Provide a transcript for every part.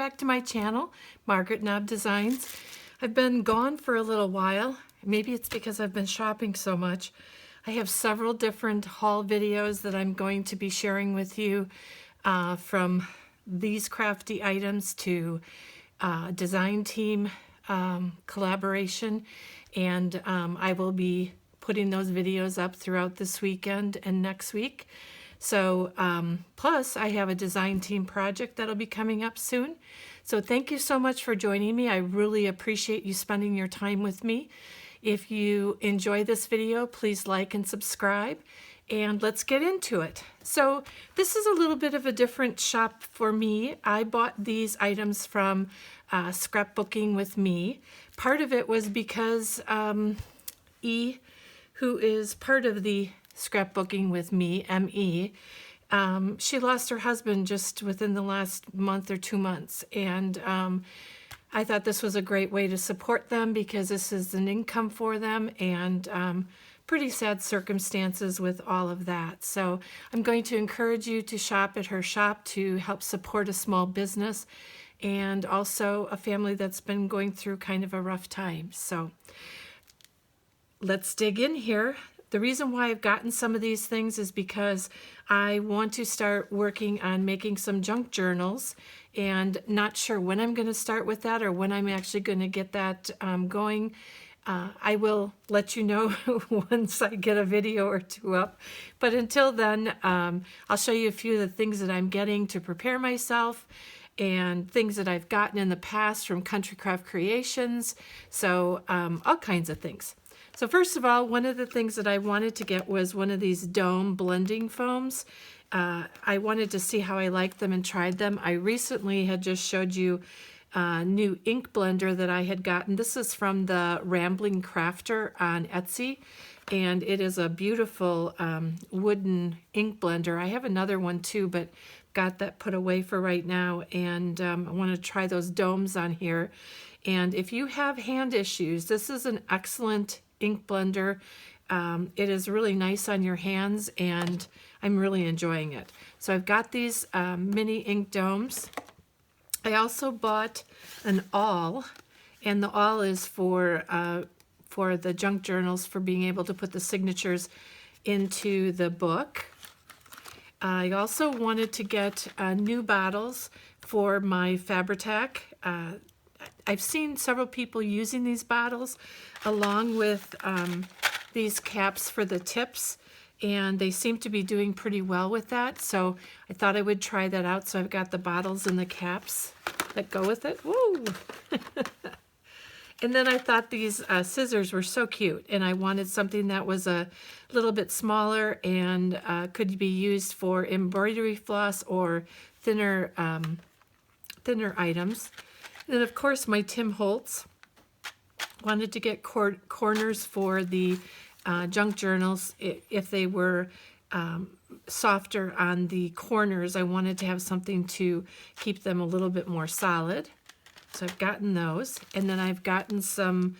back to my channel, Margaret Knob Designs. I've been gone for a little while. Maybe it's because I've been shopping so much. I have several different haul videos that I'm going to be sharing with you, from these crafty items to design team collaboration, and I will be putting those videos up throughout this weekend and next week. So plus I have a design team project that'll be coming up soon. So thank you so much for joining me. I really appreciate you spending your time with me. If you enjoy this video, please like and subscribe, and let's get into it. So this is a little bit of a different shop for me. I bought these items from Scrapbooking with Me. Part of it was because E, who is part of the Scrapbooking with Me, M.E., she lost her husband just within the last month or 2 months, and I thought this was a great way to support them because this is an income for them, and pretty sad circumstances with all of that. So I'm going to encourage you to shop at her shop to help support a small business and also a family that's been going through kind of a rough time. So let's dig in here. The reason why I've gotten some of these things is because I want to start working on making some junk journals, and not sure when I'm going to start with that or when I'm actually going to get that going. I will let you know once I get a video or two up. But until then, I'll show you a few of the things that I'm getting to prepare myself and things that I've gotten in the past from Country Craft Creations. So all kinds of things. So first of all, one of the things that I wanted to get was one of these dome blending foams. I wanted to see how I liked them and tried them. I recently had just showed you a new ink blender that I had gotten. This is from the Rambling Crafter on Etsy, and it is a beautiful wooden ink blender. I have another one too, but got that put away for right now, and I want to try those domes on here. And if you have hand issues, this is an excellent ink blender. It is really nice on your hands, and I'm really enjoying it. So I've got these mini ink domes. I also bought an awl, and the awl is for the junk journals, for being able to put the signatures into the book. I also wanted to get new bottles for my Fabri-Tac. I've seen several people using these bottles along with these caps for the tips, and they seem to be doing pretty well with that. So I thought I would try that out. So I've got the bottles and the caps that go with it. Woo! And then I thought these scissors were so cute, and I wanted something that was a little bit smaller and could be used for embroidery floss or thinner items. And then of course my Tim Holtz. Wanted to get corners for the junk journals. If they were softer on the corners, I wanted to have something to keep them a little bit more solid. So I've gotten those. And then I've gotten some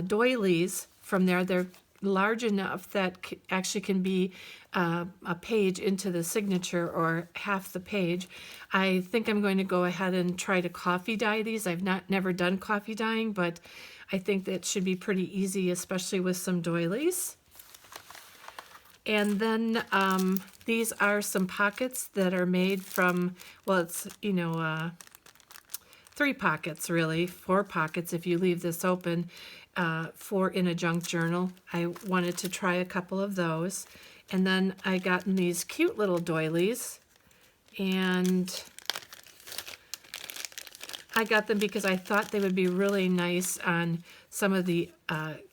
doilies from there. They're large enough that actually can be a page into the signature, or half the page. I think I'm going to go ahead and try to coffee dye these. I've never done coffee dyeing, but I think that should be pretty easy, especially with some doilies. And then these are some pockets that are made from, well, it's, 3 pockets really, 4 pockets if you leave this open, for in a junk journal. I wanted to try a couple of those. And then I gotten these cute little doilies, and I got them because I thought they would be really nice on some of the,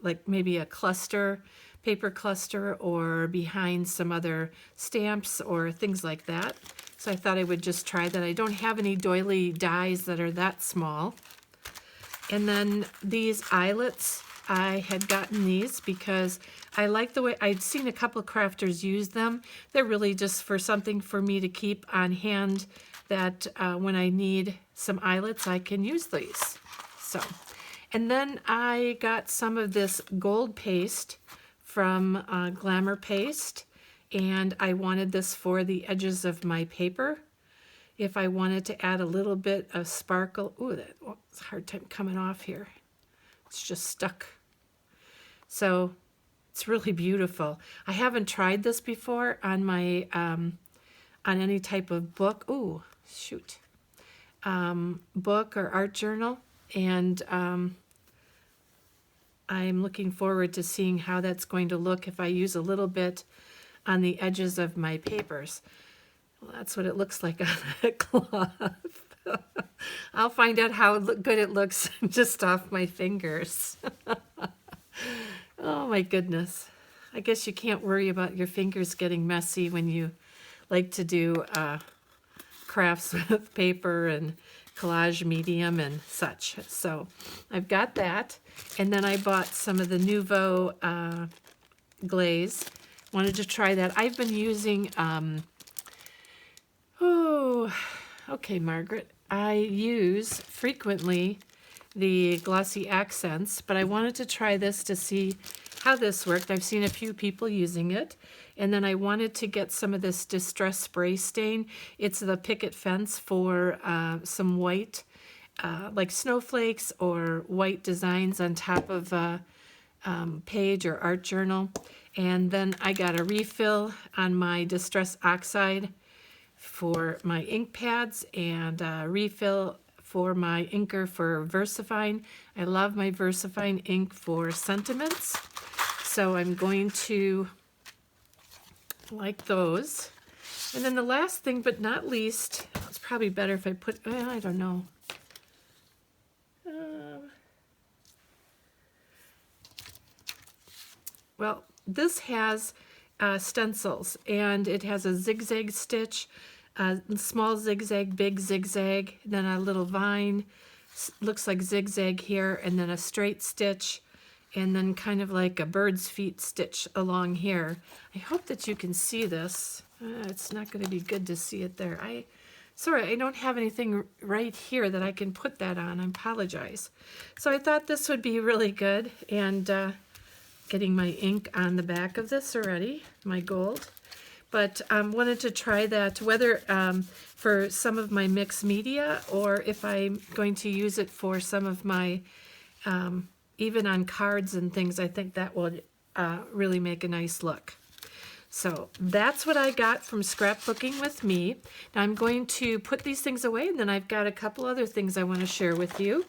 like maybe a cluster, paper cluster, or behind some other stamps or things like that. So I thought I would just try that. I don't have any doily dies that are that small. And then these eyelets, I had gotten these because I like the way, I'd seen a couple crafters use them. They're really just for something for me to keep on hand, that when I need some eyelets, I can use these. So, and then I got some of this gold paste from Glamour Paste, and I wanted this for the edges of my paper. if I wanted to add a little bit of sparkle. Ooh, it's a hard time coming off here. It's just stuck. So it's really beautiful. I haven't tried this before on my on any type of book. Ooh, shoot. Book or art journal, and I'm looking forward to seeing how that's going to look if I use a little bit on the edges of my papers. Well, that's what it looks like on a cloth. I'll find out how good it looks just off my fingers. Oh my goodness. I guess you can't worry about your fingers getting messy when you like to do crafts with paper and collage medium and such. So I've got that. And then I bought some of the Nouveau glaze. Wanted to try that. I've been using, okay, Margaret. I use frequently the glossy accents, but I wanted to try this to see how this worked. I've seen a few people using it. And then I wanted to get some of this Distress Spray Stain. It's the picket fence for some white, like snowflakes or white designs on top of a page or art journal. And then I got a refill on my Distress Oxide for my ink pads, and a refill for my inker for VersaFine. I love my VersaFine ink for sentiments, so I'm going to like those. And then the last thing but not least, it's probably better if I put, I don't know. Well, this has stencils, and it has a zigzag stitch, a small zigzag, big zigzag, then a little vine, looks like zigzag here, and then a straight stitch, and then kind of like a bird's feet stitch along here. I hope that you can see this. It's not going to be good to see it there. Sorry, I don't have anything right here that I can put that on. I apologize. So I thought this would be really good, and getting my ink on the back of this already, my gold. But wanted to try that, whether for some of my mixed media or if I'm going to use it for some of my, even on cards and things. I think that would really make a nice look. So that's what I got from Scrapbooking with me. Now I'm going to put these things away, and then I've got a couple other things I want to share with you.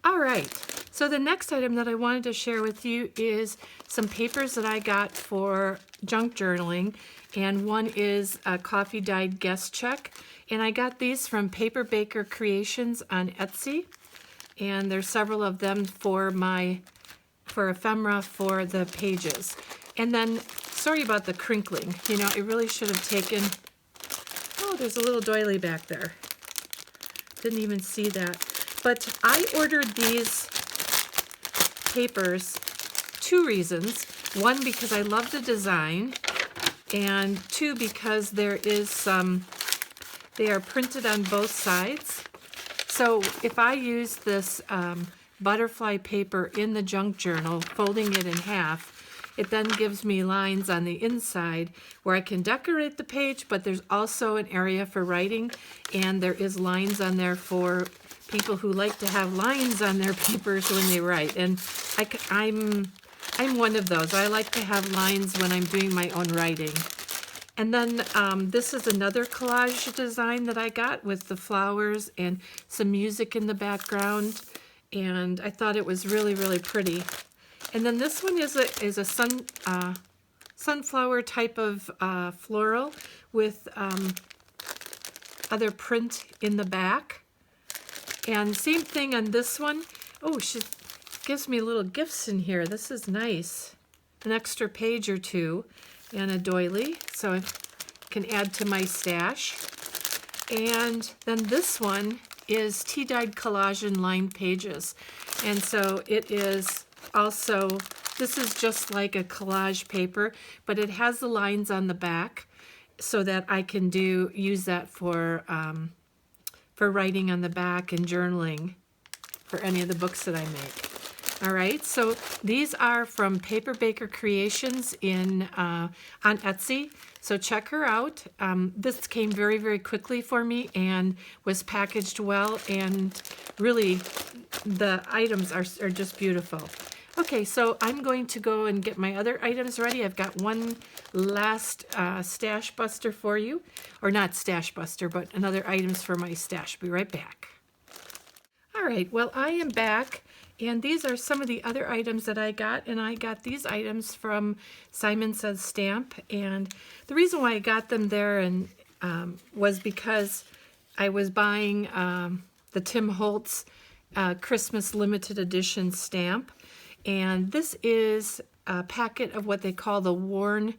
All right. So the next item that I wanted to share with you is some papers that I got for junk journaling, and one is a coffee dyed guest check, and I got these from Paper Baker Creations on Etsy, and there's several of them for ephemera for the pages. And then, sorry about the crinkling, you know, I really should have taken, oh, there's a little doily back there, didn't even see that. But I ordered these papers, two reasons. One, because I love the design, and two, because there is some, they are printed on both sides. So if I use this butterfly paper in the junk journal, folding it in half, it then gives me lines on the inside where I can decorate the page, but there's also an area for writing, and there is lines on there for people who like to have lines on their papers when they write. And I'm one of those. I like to have lines when I'm doing my own writing. And then this is another collage design that I got with the flowers and some music in the background, and I thought it was really, really pretty. And then this one is a sunflower type of floral with other print in the back. And same thing on this one. Oh, she gives me little gifts in here. This is nice. An extra page or two and a doily, so I can add to my stash. And then this one is tea-dyed collage lined pages. And so it is also, this is just like a collage paper, but it has the lines on the back so that I can use that for writing on the back and journaling for any of the books that I make. All right, so these are from Paper Baker Creations on Etsy. So check her out. This came very, very quickly for me and was packaged well, and really the items are just beautiful. Okay, so I'm going to go and get my other items ready. I've got one last stash buster for you, or not stash buster, but another items for my stash. Be right back. All right, well, I am back, and these are some of the other items that I got, and I got these items from Simon Says Stamp, and the reason why I got them there and was because I was buying the Tim Holtz Christmas limited edition stamp, and this is a packet of what they call the worn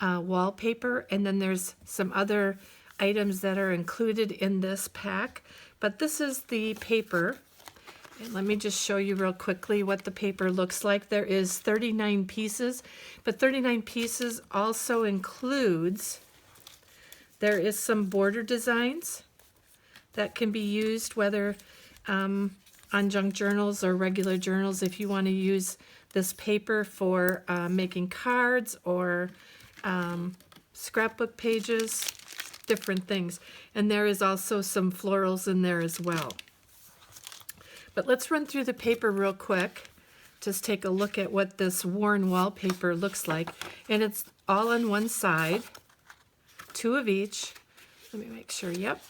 wallpaper, and then there's some other items that are included in this pack, but this is the paper. And let me just show you real quickly what the paper looks like. There is 39 pieces, but 39 pieces also includes, there is some border designs that can be used, whether on junk journals or regular journals, if you want to use this paper for making cards or scrapbook pages, different things. And there is also some florals in there as well. But let's run through the paper real quick. Just take a look at what this worn wallpaper looks like. And it's all on one side, 2 of each. Let me make sure, yep.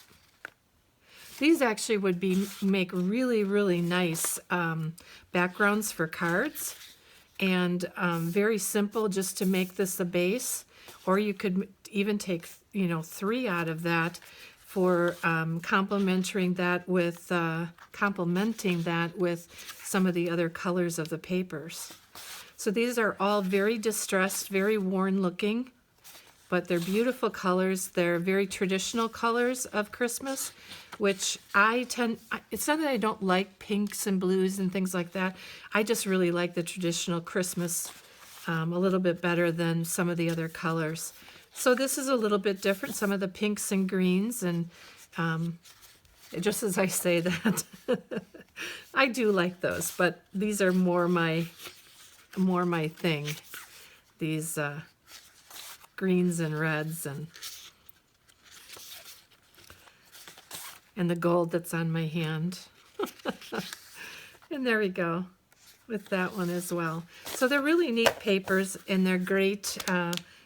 These actually would make really, really nice backgrounds for cards. And very simple just to make this a base. Or you could even take, 3 out of that for complementing that with some of the other colors of the papers. So these are all very distressed, very worn looking, but they're beautiful colors. They're very traditional colors of Christmas, which it's not that I don't like pinks and blues and things like that. I just really like the traditional Christmas a little bit better than some of the other colors. So this is a little bit different, some of the pinks and greens, and just as I say that, I do like those, but these are more my thing. These greens and reds and the gold that's on my hand. And there we go with that one as well. So they're really neat papers, and they're great.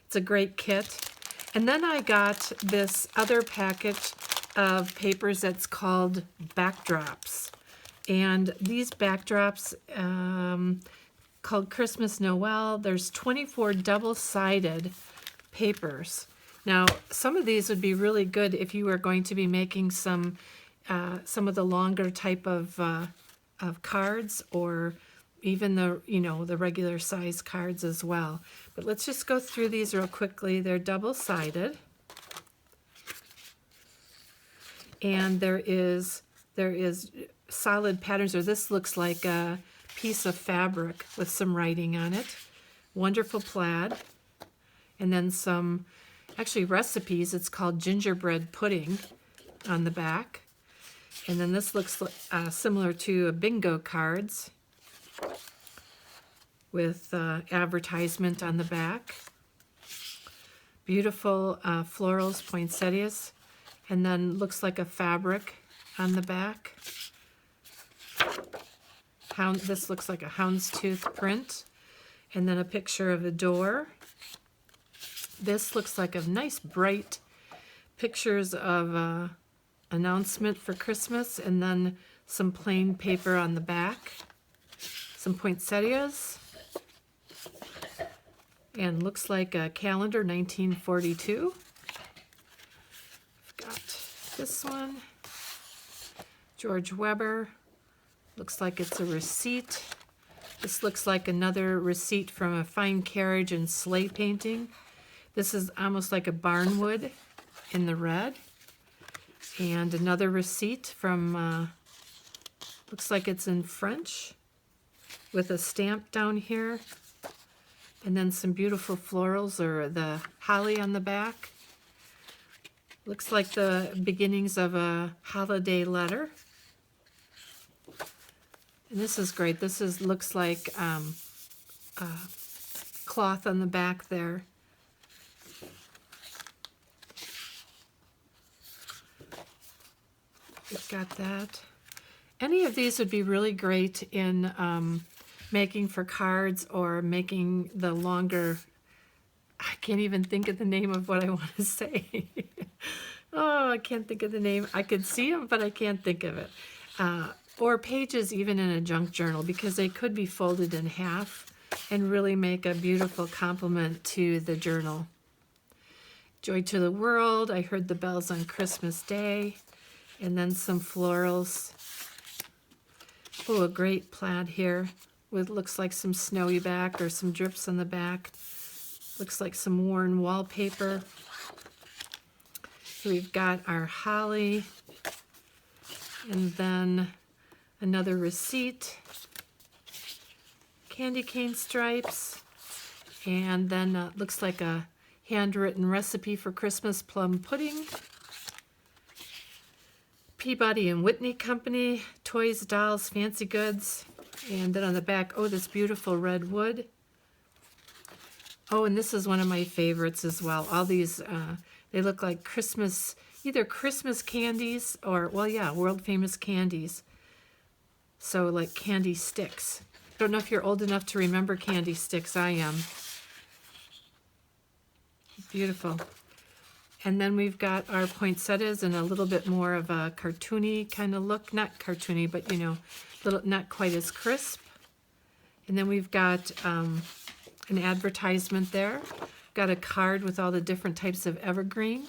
It's a great kit. And then I got this other package of papers that's called backdrops. And these backdrops, called Christmas Noel, there's 24 double-sided papers. Now, some of these would be really good if you were going to be making some of the longer type of cards, or even the regular size cards as well. But let's just go through these real quickly. They're double-sided, and there is solid patterns, or this looks like a piece of fabric with some writing on it. Wonderful plaid, and then some actually recipes. It's called gingerbread pudding on the back, and then this looks similar to a bingo cards with advertisement on the back. Beautiful florals, poinsettias, and then looks like a fabric on the back. This looks like a houndstooth print, and then a picture of a door. This looks like a nice bright pictures of announcement for Christmas, and then some plain paper on the back. Some poinsettias, and looks like a calendar, 1942. I've got this one, George Weber. Looks like it's a receipt. This looks like another receipt from a fine carriage and sleigh painting. This is almost like a barnwood in the red. And another receipt from, looks like it's in French, with a stamp down here, and then some beautiful florals, or the holly on the back. Looks like the beginnings of a holiday letter. And this is great. This looks like cloth on the back there. We've got that. Any of these would be really great in making for cards or making the longer, I can't even think of the name of what I want to say. Oh, I can't think of the name. I could see them, but I can't think of it. Or pages even in a junk journal, because they could be folded in half and really make a beautiful complement to the journal. Joy to the world. I heard the bells on Christmas Day. And then some florals. Oh, a great plaid here with looks like some snowy back or some drips on the back. Looks like some worn wallpaper. We've got our holly, and then another receipt, candy cane stripes, and then looks like a handwritten recipe for Christmas plum pudding. Peabody and Whitney Company, toys, dolls, fancy goods, and then on the back, oh, this beautiful red wood. Oh, and this is one of my favorites as well. All these, they look like Christmas, either Christmas candies or, well, yeah, world famous candies. So like candy sticks. Don't know if you're old enough to remember candy sticks. I am. Beautiful. And then we've got our poinsettias in a little bit more of a cartoony kind of look. Not cartoony, but you know, not quite as crisp. And then we've got an advertisement there. Got a card with all the different types of evergreen.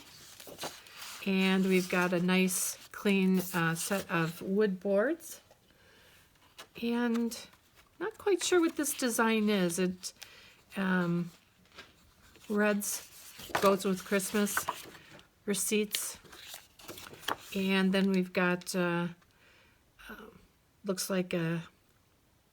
And we've got a nice clean set of wood boards. And not quite sure what this design is. It reds goes with Christmas receipts. And then we've got looks like a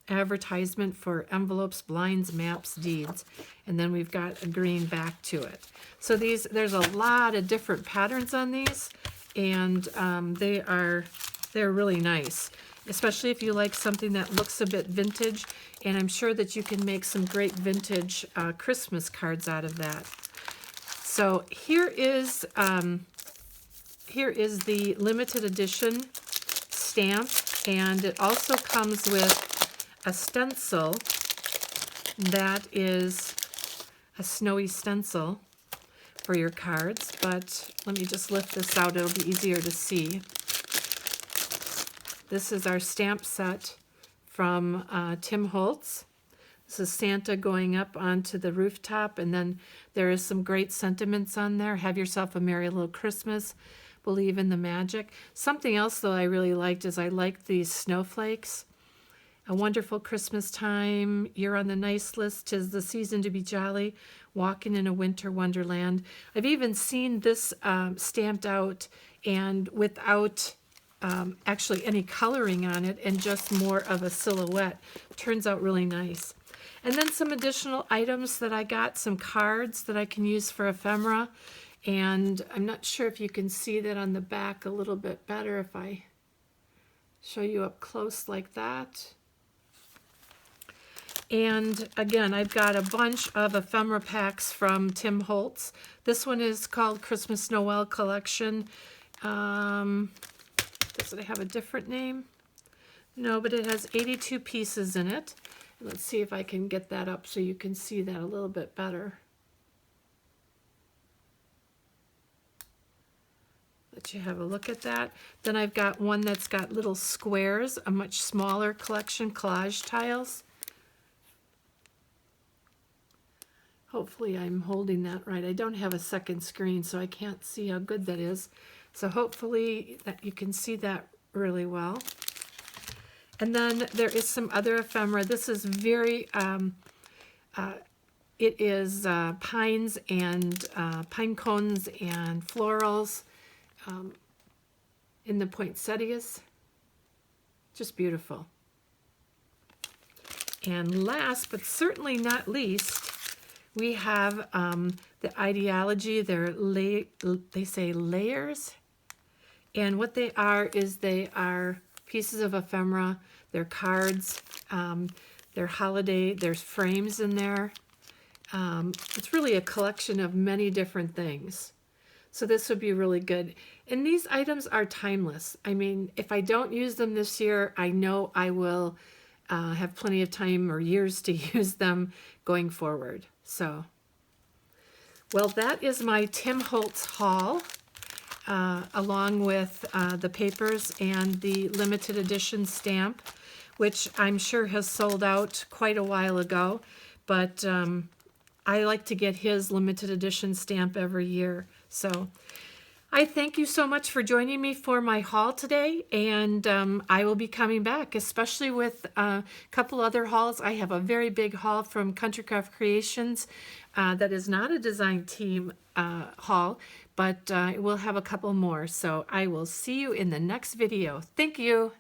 advertisement for envelopes, blinds, maps, deeds, and then we've got a green back to it. So there's a lot of different patterns on these, and they're really nice, especially if you like something that looks a bit vintage. And I'm sure that you can make some great vintage Christmas cards out of that. So here is the limited edition stamp, and it also comes with a stencil that is a snowy stencil for your cards. But let me just lift this out, it'll be easier to see. This is our stamp set from Tim Holtz. This is Santa going up onto the rooftop, and then there is some great sentiments on there. Have yourself a merry little Christmas. Believe in the magic. Something else, though, I really liked is I liked these snowflakes. A wonderful Christmas time. You're on the nice list. 'Tis the season to be jolly. Walking in a winter wonderland. I've even seen this stamped out and without actually any coloring on it, and just more of a silhouette. Turns out really nice. And then some additional items that I got, some cards that I can use for ephemera. And I'm not sure if you can see that on the back a little bit better if I show you up close like that. And again, I've got a bunch of ephemera packs from Tim Holtz. This one is called Christmas Noel Collection. Does it have a different name? No, but it has 82 pieces in it. Let's see if I can get that up so you can see that a little bit better. Let you have a look at that. Then I've got one that's got little squares, a much smaller collection, collage tiles. Hopefully I'm holding that right. I don't have a second screen, so I can't see how good that is. So hopefully that you can see that really well. And then there is some other ephemera. This is very, it is pines and pine cones and florals in the poinsettias. Just beautiful. And last, but certainly not least, we have the ideology. They say layers. And what they are is they are pieces of ephemera, they're cards, they're holiday, there's frames in there. It's really a collection of many different things. So this would be really good. And these items are timeless. I mean, if I don't use them this year, I know I will have plenty of time or years to use them going forward. So, well, that is my Tim Holtz haul, along with the papers and the limited edition stamp, which I'm sure has sold out quite a while ago, but I like to get his limited edition stamp every year. So I thank you so much for joining me for my haul today, and I will be coming back, especially with a couple other hauls. I have a very big haul from Country Craft Creations that is not a design team haul, but we'll have a couple more. So I will see you in the next video. Thank you.